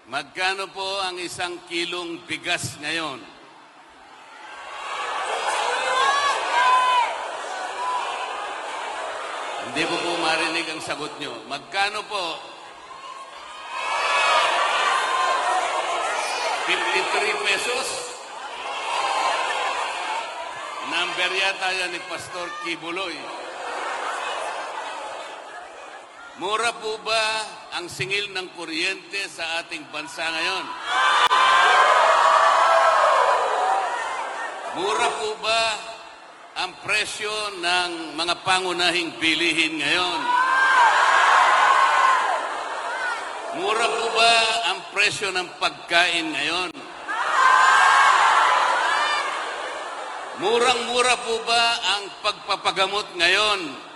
Magkano po ang 1 kilong bigas ngayon? Hindi ko po marinig ang sagot nyo. Magkano po? 53 pesos? Number yata yan ni Pastor Kibuloy. Mura po ba ang singil ng kuryente sa ating bansa ngayon? Mura po ba ang presyo ng mga pangunahing bilihin ngayon? Mura po ba ang presyo ng pagkain ngayon? Murang-mura po ba ang pagpapagamot ngayon?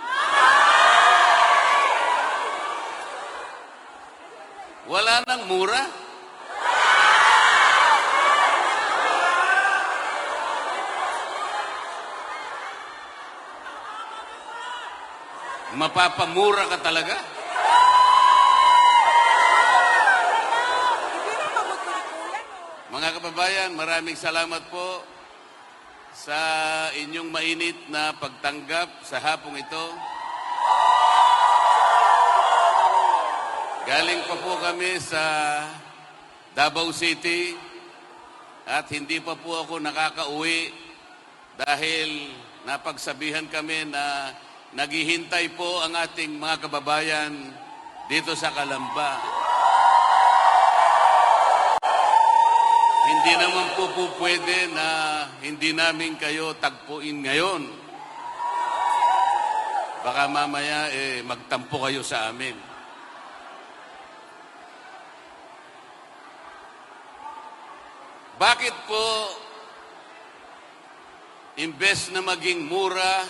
Wala nang mura. Mapapamura ka talaga? Mga kababayan, maraming salamat po sa inyong mainit na pagtanggap sa hapong ito. Galing pa po kami sa Davao City at hindi pa po ako nakakauwi dahil napagsabihan kami na naghihintay po ang ating mga kababayan dito sa Calamba. Hindi naman po pwede na hindi namin kayo tagpuin ngayon. Baka mamaya magtampo kayo sa amin. Bakit po, imbes na maging mura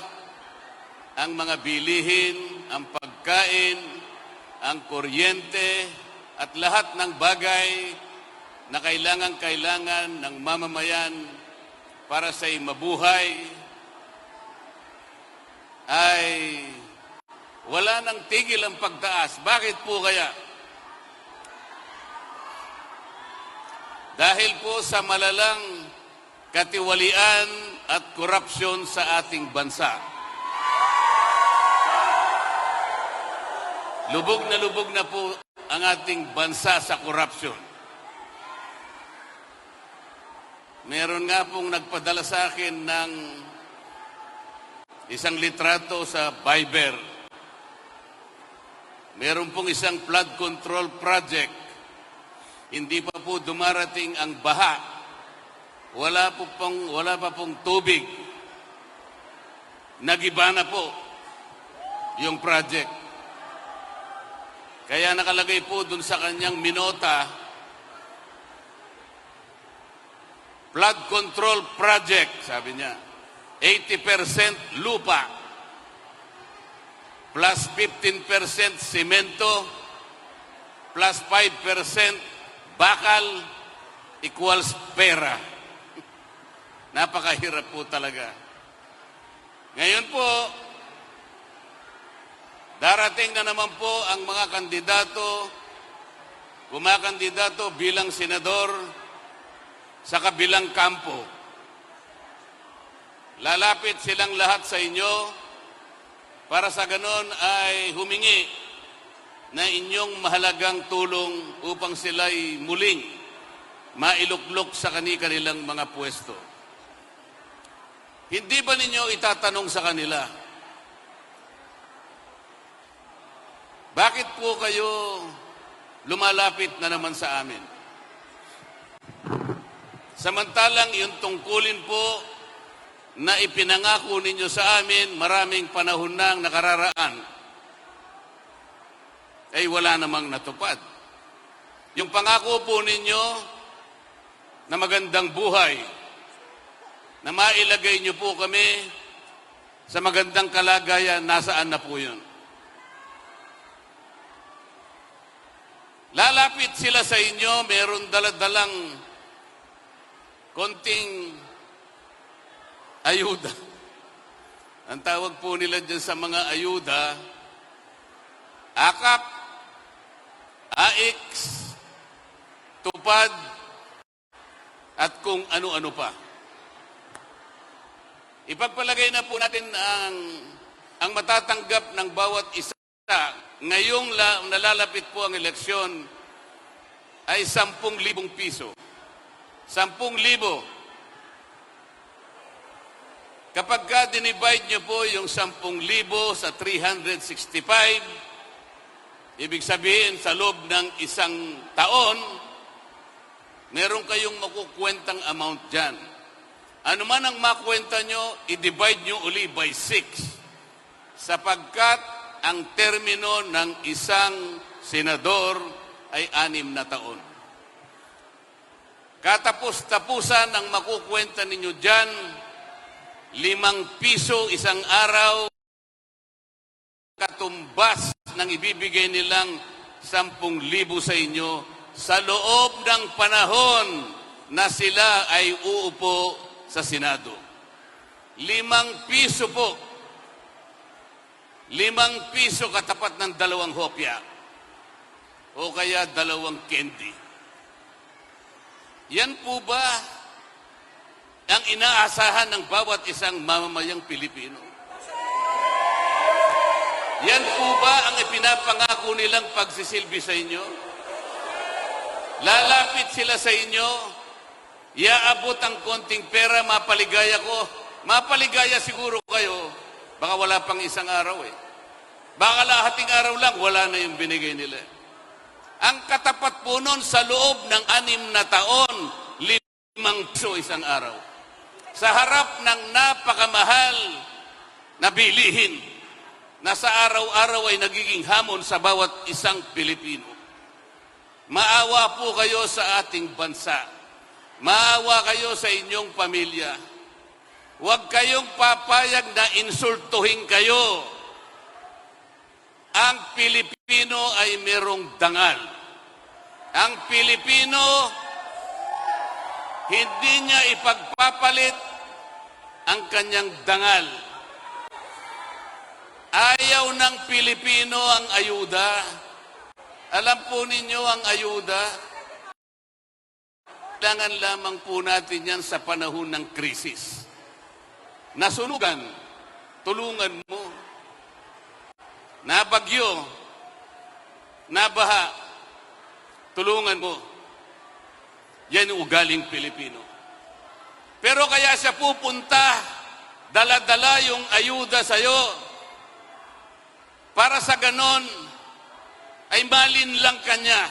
ang mga bilihin, ang pagkain, ang kuryente, at lahat ng bagay na kailangan ng mamamayan para sa mabuhay, ay wala nang tigil ang pagtaas. Bakit po kaya? Dahil po sa malalang katiwalian at korupsyon sa ating bansa. Lubog na po ang ating bansa sa korupsyon. Meron nga pong nagpadala sa akin ng isang litrato sa Viber. Meron pong isang flood control project. Hindi pa po dumarating ang baha. Wala pa pong tubig. Nagiba na po yung project. Kaya nakalagay po dun sa kanyang minota, flood control project, sabi niya. 80% lupa, plus 15% simento, plus 5% bakal equals pera. Napakahirap po talaga. Ngayon po, darating na naman po ang mga kumakandidato bilang senador sa kabilang kampo. Lalapit silang lahat sa inyo para sa ganon ay humingi na inyong mahalagang tulong upang sila'y muling mailuklok sa kanilang mga pwesto. Hindi ba ninyo itatanong sa kanila, bakit po kayo lumalapit na naman sa amin? Samantalang yung tungkulin po na ipinangako ninyo sa amin maraming panahon nang nakararaan, ay wala namang natupad. Yung pangako po ninyo na magandang buhay, na mailagay nyo po kami sa magandang kalagayan, nasaan na po yun? Lalapit sila sa inyo, meron daladalang konting ayuda. Ang tawag po nila dyan sa mga ayuda, AKAP, AIX, natupad at kung ano-ano pa. Ipagpalagay na po natin ang matatanggap ng bawat isa. Ngayong nalalapit po ang eleksyon ay 10,000 piso. 10,000. Kapag dinivide nyo po yung 10,000 sa 365, ibig sabihin sa loob ng isang taon, meron kayong makukwentang amount dyan. Ano man ang makwenta nyo, i-divide nyo uli by 6. Sapagkat ang termino ng isang senador ay 6 na taon. Katapos-tapusan ang makukwenta ninyo dyan, 5 piso isang araw, katumbas ng ibibigay nilang 10,000 sa inyo sa loob ng panahon na sila ay uupo sa Senado. 5 piso po. 5 piso katapat ng 2 hopya o kaya 2 candy. Yan po ba ang inaasahan ng bawat isang mamamayang Pilipino? Yan po ba ang ipinapangako nilang pagsisilbi sa inyo? Lalapit sila sa inyo, iaabot ang konting pera, mapaligaya ko. Mapaligaya siguro kayo, baka wala pang isang araw eh. Baka lahating araw lang, wala na yung binigay nila. Ang katapat po nun sa loob ng 6 na taon, 5 piso isang araw. Sa harap ng napakamahal na bilihin na sa araw-araw ay nagiging hamon sa bawat isang Pilipino. Maawa po kayo sa ating bansa. Maawa kayo sa inyong pamilya. Huwag kayong papayag na insultuhin kayo. Ang Pilipino ay merong dangal. Ang Pilipino, hindi niya ipagpapalit ang kanyang dangal. Ayaw ng Pilipino ang ayuda. Alam po ninyo ang ayuda? Kailangan lamang po natin yan sa panahon ng krisis. Nasunugan, tulungan mo. Nabagyo, nabaha, tulungan mo. Yan yung ugaling Pilipino. Pero kaya siya pupunta, dala-dala yung ayuda sa'yo. Para sa ganon, ay malinlang kanya.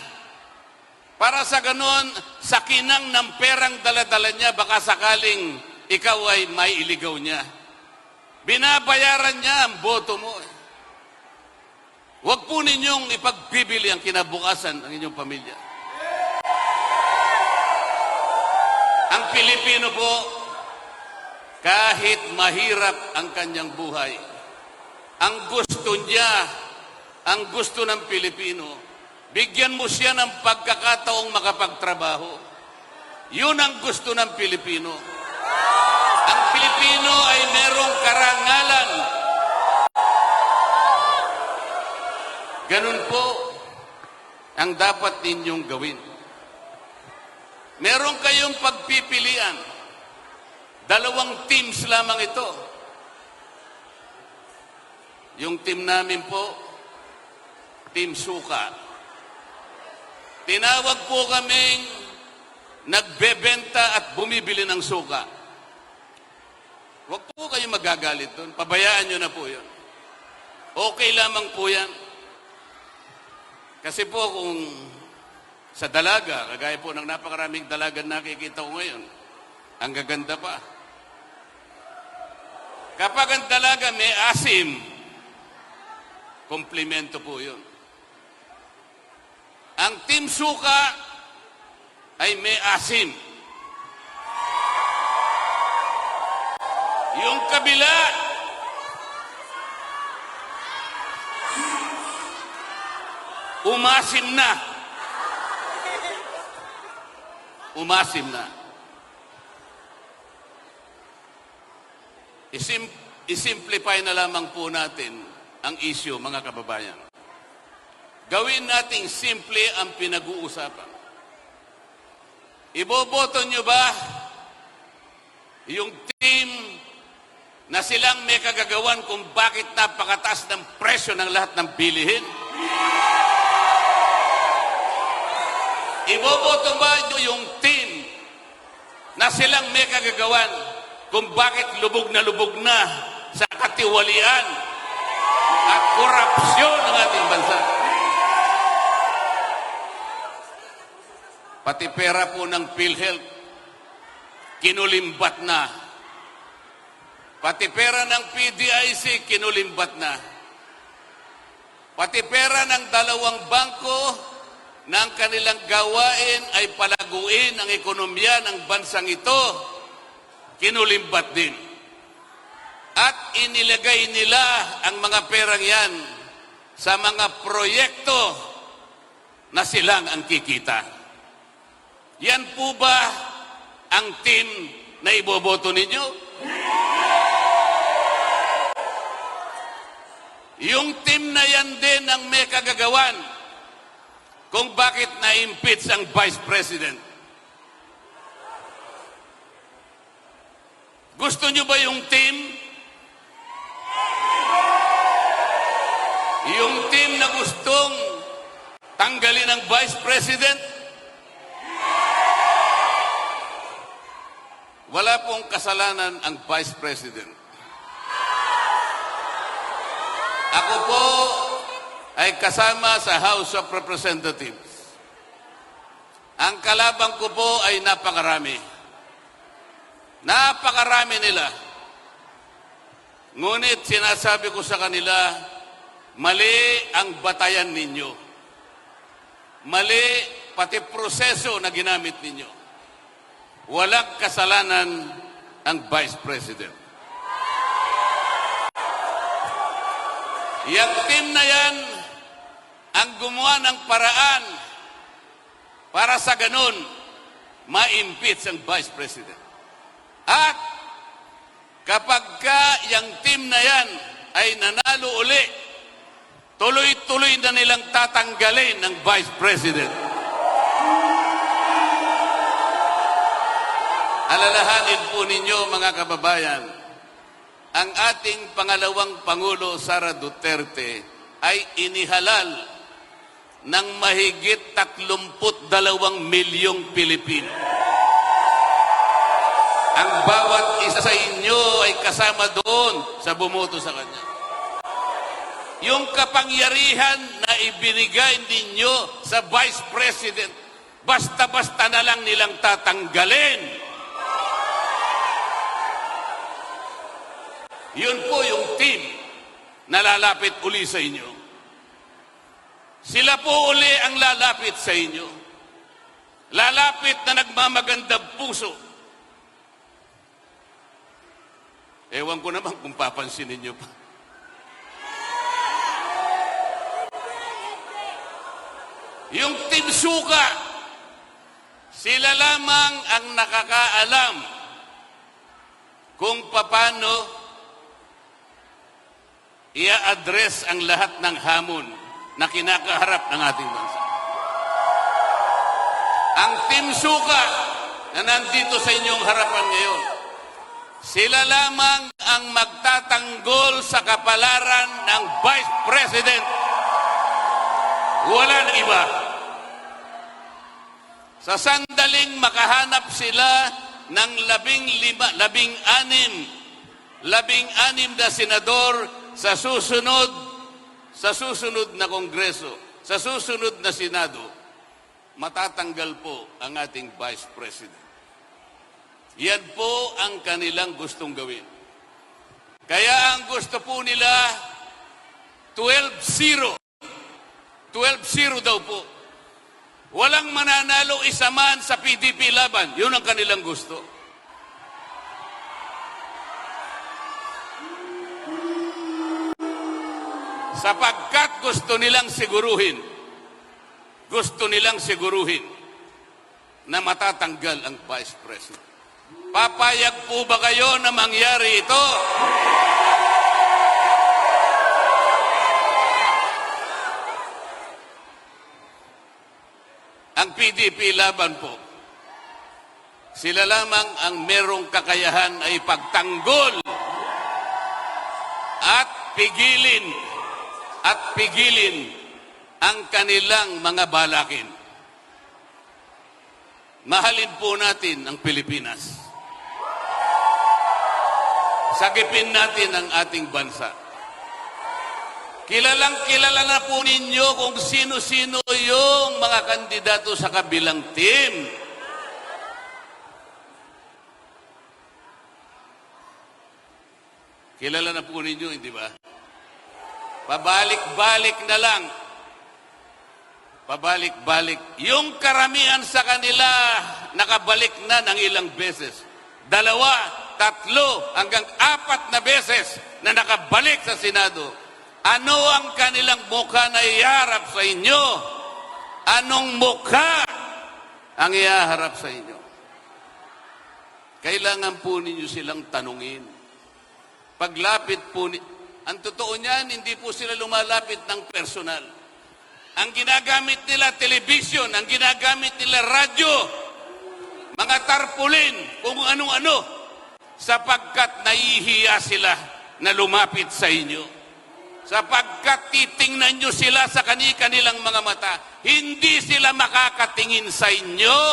Para sa ganon, sa kinang ng perang dala-dala niya, baka sakaling ikaw ay maiiligaw niya. Binabayaran niya ang boto mo. Huwag po ninyong ipagbibili ang kinabukasan ng inyong pamilya. Ang Pilipino po, kahit mahirap ang kanyang buhay, ang gusto niya, ang gusto ng Pilipino, bigyan mo siya ng pagkakataong makapagtrabaho. Yun ang gusto ng Pilipino. Ang Pilipino ay merong karangalan. Ganun po ang dapat ninyong gawin. Meron kayong pagpipilian. 2 teams lamang ito. Yung team namin po, Team Suka. Tinawag po kaming nagbebenta at bumibili ng suka. Huwag po kayong magagalit doon. Pabayaan nyo na po yun. Okay lamang po yan. Kasi po kung sa dalaga, kagaya po ng napakaraming dalaga nakikita ko ngayon, ang gaganda pa. Kapag ang dalaga may asim, komplimento po yun. Ang Team Suka ay may asim. Yung kabila, umasim na. Umasim na. Isimplify na lamang po natin ang issue, mga kababayan. Gawin nating simple ang pinag-uusapan. Iboboto nyo ba yung team na silang may kagagawan kung bakit napakataas ng presyo ng lahat ng bilihin? Iboboto ba nyo yung team na silang may kagagawan kung bakit lubog na sa katiwalian at korupsyon ng ating bansa? Pati pera po ng PhilHealth, kinulimbat na. Pati pera ng PDIC, kinulimbat na. Pati pera ng dalawang bangko na ang kanilang gawain ay palaguin ang ekonomiya ng bansang ito, kinulimbat din. At inilagay nila ang mga perang yan sa mga proyekto na silang ang kikita. Yan po ba ang team na iboboto ninyo? Yung team na yan din ang may kagagawan kung bakit na-impeach ang Vice President. Gusto nyo ba yung team? Yung team na gustong tanggalin ang Vice President? Wala pong kasalanan ang Vice President. Ako po ay kasama sa House of Representatives. Ang kalabang ko po ay napakarami. Napakarami nila. Ngunit sinasabi ko sa kanila, mali ang batayan ninyo. Mali pati proseso na ginamit ninyo. Walang kasalanan ang Vice President. Yang team na yan ang gumawa ng paraan para sa ganun ma-impeach ang Vice President. At kapag ka yung team na yan ay nanalo uli, tuloy-tuloy na nilang tatanggalin ng Vice President. Alalahanin po ninyo, mga kababayan, ang ating pangalawang Pangulo, Sara Duterte, ay inihalal ng mahigit 32 milyong Pilipino. Ang bawat isa sa inyo ay kasama doon sa bumoto sa kanya. Yung kapangyarihan na ibinigay ninyo sa Vice President, basta-basta na lang nilang tatanggalin. Yun po yung team na lalapit uli sa inyo. Sila po uli ang lalapit sa inyo. Lalapit na nagmamagandang puso. Ewan ko naman kung papansinin nyo pa. Yung Team Suka, sila lamang ang nakakaalam kung paano i-address ang lahat ng hamon na kinakaharap ng ating bansa. Ang Team Suka na nandito sa inyong harapan ngayon, sila lamang ang magtatanggol sa kapalaran ng Vice President. Wala nang iba. Sa sandaling makahanap sila ng 16 na senador sa susunod na Kongreso, sa susunod na Senado, matatanggal po ang ating Vice President. Yan po ang kanilang gustong gawin. Kaya ang gusto po nila, 12-0. 12-0 daw po. Walang mananalo isa man sa PDP laban. Yun ang kanilang gusto. Sapagkat gusto nilang siguruhin na matatanggal ang Vice President. Papayag po ba kayo na mangyari ito? Ang PDP laban po Sila lamang ang merong kakayahan ay pagtanggol at pigilin ang kanilang mga balakin. Mahalin po natin ang Pilipinas. Sagipin natin ang ating bansa. Kilalang-kilala na po ninyo kung sino-sino yung mga kandidato sa kabilang team. Kilala na po ninyo, hindi ba? Pabalik-balik na lang. Pabalik-balik. Yung karamihan sa kanila, nakabalik na ng ilang beses. 2, 3, hanggang 4 na beses na nakabalik sa Senado. Ano ang kanilang mukha na iharap sa inyo? Anong mukha ang iharap sa inyo? Kailangan po ninyo silang tanungin. Paglapit po, ang totoo niyan, hindi po sila lumalapit ng personal. Ang ginagamit nila, television, ang ginagamit nila, radyo, mga tarpulin, kung ano-ano, sapagkat nahihiya sila na lumapit sa inyo. Sapagkat titingnan nyo sila sa kanilang mga mata, hindi sila makakatingin sa inyo.